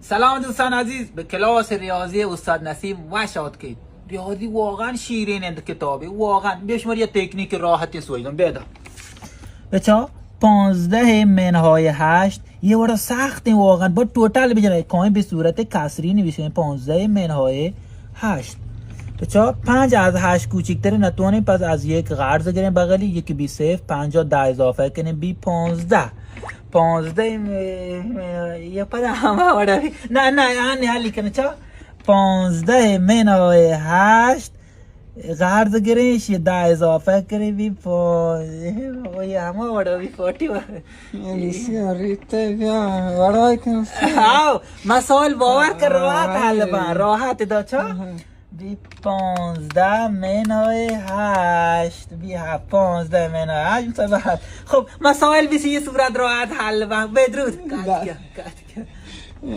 سلام دوستان عزیز، به کلاس ریاضی استاد نسیم و شادکید. ریاضی واقعا شیرین این کتابه، واقعا به شما یه تکنیک راحتی سویدم بده. بچا 15 منهای 8 یه ورا سخت واقعا، با توتال بجنه کامل به صورت کسری نویسیم. 15 منهای 8 بچا 5 از 8 کوچیک‌تر نتونیم، پس از یک قرض گیریم بغلی، یکی بی صفر 50 10 اضافه کنیم بی 15. 15 یه پد همه وردی نه حالی کنه چا 15 منهای 8 قرض گیریش یه 10 اضافه کنیم بی 15 یه همه وردی 40 ریته بیا وردای کنم. مسائل باور کن راحت حل بان، راحت دا چا بی 15 منهای 8 بی 15 منهای 8. خب مسائل بیسی یه صورت راحت حل بان. بدرود.